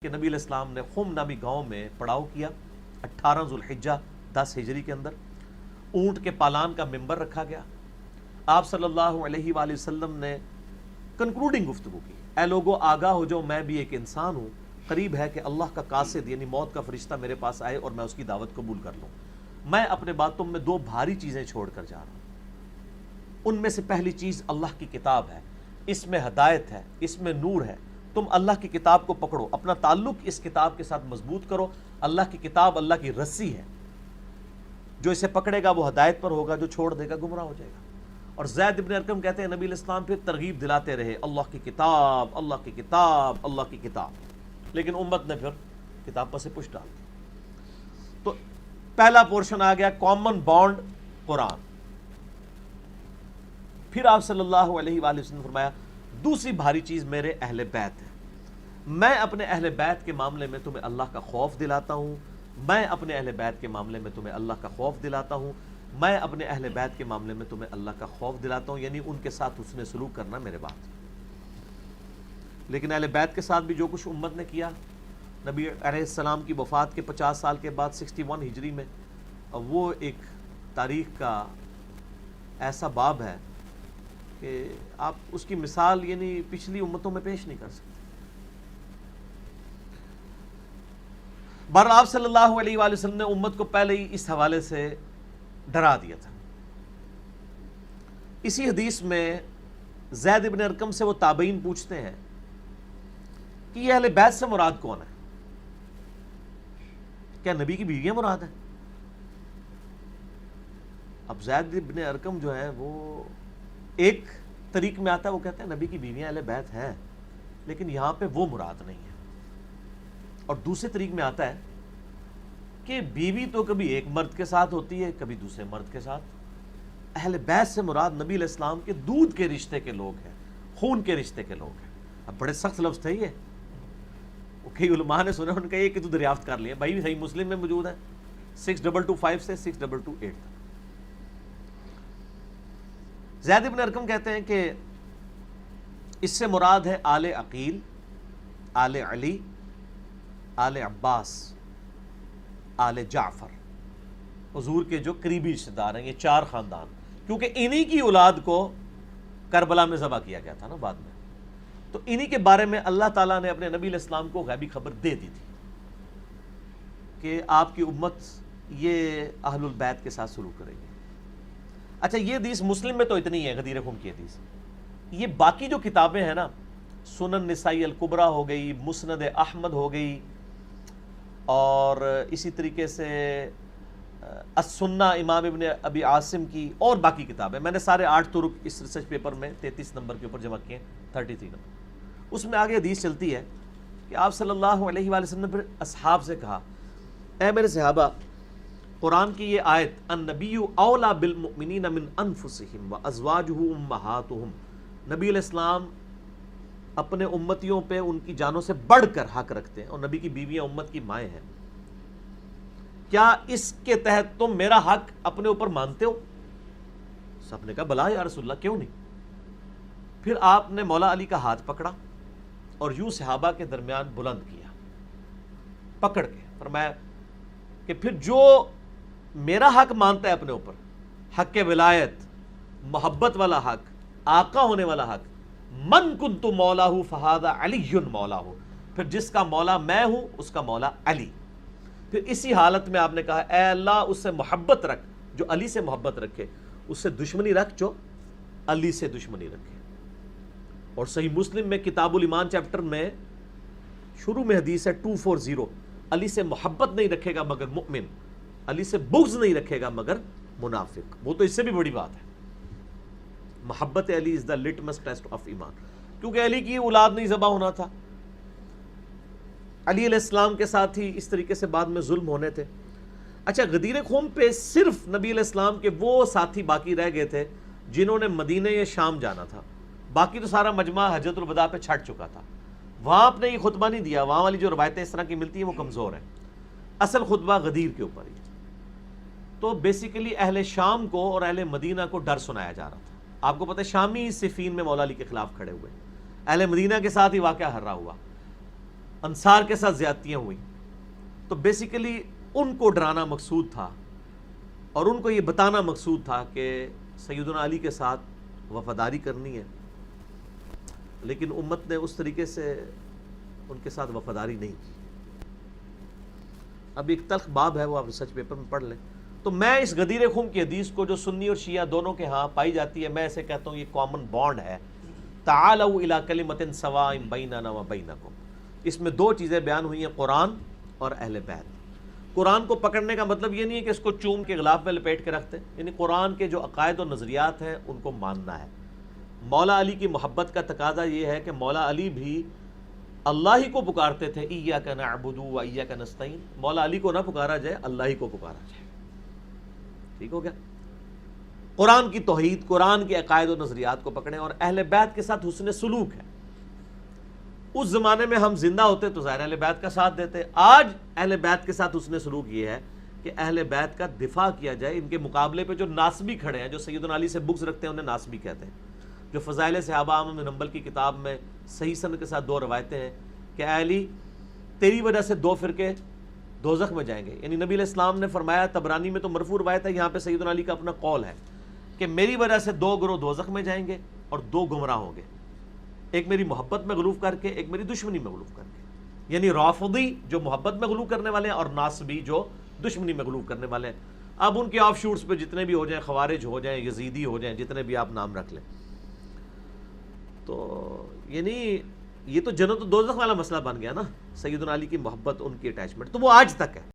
کہ نبی علیہ السلام نے خم نامی گاؤں میں پڑاؤ کیا 18 ذوالحجہ 10 ہجری کے اندر. اونٹ کے پالان کا ممبر رکھا گیا. آپ صلی اللہ علیہ وآلہ وسلم نے کنکلوڈنگ گفتگو کی. اے لوگو آگاہ ہو جاؤ، میں بھی ایک انسان ہوں، قریب ہے کہ اللہ کا قاصد یعنی موت کا فرشتہ میرے پاس آئے اور میں اس کی دعوت قبول کر لوں. میں اپنے بعد تم میں 2 بھاری چیزیں چھوڑ کر جا رہا ہوں. ان میں سے پہلی چیز اللہ کی کتاب ہے، اس میں ہدایت ہے، اس میں نور ہے. تم اللہ کی کتاب کو پکڑو، اپنا تعلق اس کتاب کے ساتھ مضبوط کرو. اللہ کی کتاب اللہ کی رسی ہے، جو اسے پکڑے گا وہ ہدایت پر ہوگا، جو چھوڑ دے گا گمراہ ہو جائے گا. اور زید بن ارقم کہتے ہیں نبی علیہ السلام پھر ترغیب دلاتے رہے، اللہ کی کتاب، اللہ کی کتاب، اللہ کی کتاب. لیکن امت نے پھر کتاب پر سے پش ڈال دی. تو پہلا پورشن آ گیا کامن بانڈ قرآن. پھر آپ صلی اللہ علیہ وآلہ وسلم نے فرمایا دوسری بھاری چیز میرے اہل بیت ہے. میں اپنے اہل بیت کے معاملے میں تمہیں اللہ کا خوف دلاتا ہوں. میں اپنے اہل بیت کے معاملے میں تمہیں اللہ کا خوف دلاتا ہوں. میں اپنے اہل بیت کے معاملے میں تمہیں اللہ کا خوف دلاتا ہوں، یعنی ان کے ساتھ حسن سلوک کرنا میرے بات. لیکن اہل بیت کے ساتھ بھی جو کچھ امت نے کیا، نبی علیہ السلام کی وفات کے 50 سال کے بعد 61 ہجری میں، وہ ایک تاریخ کا ایسا باب ہے کہ آپ اس کی مثال یعنی پچھلی امتوں میں پیش نہیں کر سکتے. بہرحال آپ صلی اللہ علیہ وآلہ وسلم نے امت کو پہلے ہی اس حوالے سے ڈرا دیا تھا. اسی حدیث میں زید بن ارقم سے وہ تابعین پوچھتے ہیں کہ یہ اہل بیت سے مراد کون ہے؟ کیا نبی کی بیویاں مراد ہیں؟ اب زید بن ارقم جو ہے وہ ایک طریق میں آتا ہے، وہ کہتے ہیں نبی کی بیویاں اہل بیت ہیں، لیکن یہاں پہ وہ مراد نہیں ہے. اور دوسرے طریق میں آتا ہے کہ بیوی تو کبھی ایک مرد کے ساتھ ہوتی ہے، کبھی دوسرے مرد کے ساتھ. اہل بیت سے مراد نبی علیہ السلام کے دودھ کے رشتے کے لوگ ہیں، خون کے رشتے کے لوگ ہیں. اب بڑے سخت لفظ تھے یہ، کئی علماء نے سنا، ان کا یہ کہ تو دریافت کر لیا. بھائی صحیح مسلم میں موجود ہے 6225 سے 6228 تک. زید بن ارقم کہتے ہیں کہ اس سے مراد ہے آل عقیل، آل علی، آل عباس، آل جعفر. حضور کے جو قریبی رشتہ دار ہیں، یہ 4 خاندان، کیونکہ انہی کی اولاد کو کربلا میں ذبح کیا گیا تھا نا بعد میں. تو انہی کے بارے میں اللہ تعالیٰ نے اپنے نبی علیہ السلام کو غیبی خبر دے دی تھی کہ آپ کی امت یہ اہل البیت کے ساتھ سلوک کرے گی. اچھا یہ حدیث مسلم میں تو اتنی ہے، غدیر خم کی حدیث. یہ باقی جو کتابیں ہیں نا، سنن نسائی الکبریٰ ہو گئی، مسند احمد ہو گئی، اور اسی طریقے سے السنہ امام ابن ابی عاصم کی، اور باقی کتابیں میں نے سارے 8 طرق اس ریسرچ پیپر میں 33 نمبر کے اوپر جمع کیے، 33 نمبر. اس میں آگے حدیث چلتی ہے کہ آپ صلی اللہ علیہ وآلہ وسلم نے پھر اصحاب سے کہا، اے میرے صحابہ، قرآن کی یہ آیت النبی اولا بالمؤمنین من انفسہم وازواجہ امہاتہم، نبی علیہ السلام اپنے امتیوں پہ ان کی جانوں سے بڑھ کر حق رکھتے ہیں، اور نبی کی بیویاں امت کی مائیں ہیں. کیا اس کے تحت تم میرا حق اپنے اوپر مانتے ہو؟ سب نے کہا بلا یا رسول اللہ، کیوں نہیں. پھر آپ نے مولا علی کا ہاتھ پکڑا اور یوں صحابہ کے درمیان بلند کیا پکڑ کے، فرمایا کہ پھر جو میرا حق مانتا ہے اپنے اوپر، حق ولایت، محبت والا حق، آقا ہونے والا حق، من کنت مولا فہذا علی مولا، پھر جس کا مولا میں ہوں اس کا مولا علی. پھر اسی حالت میں آپ نے کہا اے اللہ اس سے محبت رکھ جو علی سے محبت رکھے، اس سے دشمنی رکھ جو علی سے دشمنی رکھے. اور صحیح مسلم میں کتاب الایمان چیپٹر میں شروع میں حدیث ہے 240، علی سے محبت نہیں رکھے گا مگر مؤمن، علی سے بغض نہیں رکھے گا مگر منافق. وہ تو اس سے بھی بڑی بات ہے. محبت علی از دا لٹمس ٹیسٹ آف ایمان، کیونکہ علی کی اولاد نہیں ذبح ہونا تھا. علی علیہ السلام کے ساتھ ہی اس طریقے سے بعد میں ظلم ہونے تھے. اچھا غدیر خم پہ صرف نبی علیہ السلام کے وہ ساتھی باقی رہ گئے تھے جنہوں نے مدینہ یا شام جانا تھا، باقی تو سارا مجمع حجۃ الوداع پہ چھٹ چکا تھا. وہاں آپ نے یہ خطبہ نہیں دیا، وہاں والی جو روایتیں اس طرح کی ملتی ہیں وہ کمزور ہیں. اصل خطبہ غدیر کے اوپر ہی. تو بیسیکلی اہل شام کو اور اہل مدینہ کو ڈر سنایا جا رہا تھا. آپ کو پتہ ہے شامی صفین میں مولا علی کے خلاف کھڑے ہوئے، اہل مدینہ کے ساتھ ہی واقعہ ہررا ہوا. انصار کے ساتھ زیادتیاں ہوئیں، تو بیسیکلی ان کو ڈرانا مقصود تھا اور ان کو یہ بتانا مقصود تھا کہ سیدنا علی کے ساتھ وفاداری کرنی ہے، لیکن امت نے اس طریقے سے ان کے ساتھ وفاداری نہیں کی۔ اب ایک تلخ باب ہے، وہ آپ ریسرچ پیپر میں پڑھ لیں۔ تو میں اس غدیر خم کی حدیث کو جو سنی اور شیعہ دونوں کے ہاں پائی جاتی ہے، میں اسے کہتا ہوں یہ کامن بانڈ ہے، تعالوا الی کلمۃ سواء بیننا و بینکم۔ اس میں دو چیزیں بیان ہوئی ہیں، قرآن اور اہل بیت۔ قرآن کو پکڑنے کا مطلب یہ نہیں ہے کہ اس کو چوم کے غلاف میں لپیٹ کے رکھتے، یعنی قرآن کے جو عقائد و نظریات ہیں ان کو ماننا ہے۔ مولا علی کی محبت کا تقاضا یہ ہے کہ مولا علی بھی اللہ ہی کو پکارتے تھے، ایاک نعبد و ایاک نستعین۔ مولا علی کو نہ پکارا جائے، اللہ ہی کو پکارا جائے۔ ٹھیک ہو گیا؟ قرآن کی توحید، قرآن کے عقائد و نظریات کو پکڑیں، اور اہل بیت کے ساتھ حسن سلوک ہے۔ اس زمانے میں ہم زندہ ہوتے تو ظاہر اہل بیت کا ساتھ دیتے۔ آج اہل بیت کے ساتھ حسن سلوک یہ ہے کہ اہل بیت کا دفاع کیا جائے۔ ان کے مقابلے پہ جو ناسبی کھڑے ہیں، جو سیدنا علی سے بغض رکھتے ہیں، انہیں ناسبی کہتے ہیں۔ جو فضائل صحابہ احمد بن حنبل کی کتاب میں صحیح سند کے ساتھ دو روایتیں ہیں کہ اے علی، تیری وجہ سے دو فرقے دوزخ میں جائیں گے، یعنی نبی علیہ السلام نے فرمایا، طبرانی میں تو مرفوع روایت ہے، یہاں پہ سیدنا علی کا اپنا قول ہے کہ میری وجہ سے دو گروہ دوزخ میں جائیں گے اور دو گمراہ ہوں گے، ایک میری محبت میں غلوف کر کے، ایک میری دشمنی میں غلوف کر کے۔ یعنی رافضی جو محبت میں غلوف کرنے والے ہیں، اور ناصبی جو دشمنی میں غلوف کرنے والے ہیں۔ اب ان کے آف شوٹس پہ جتنے بھی ہو جائیں، خوارج ہو جائیں، یزیدی ہو جائیں، جتنے بھی آپ نام رکھ لیں، تو یعنی یہ تو جنت و دوزخ والا مسئلہ بن گیا نا، سیدنا علی کی محبت، ان کی اٹیچمنٹ، تو وہ آج تک ہے۔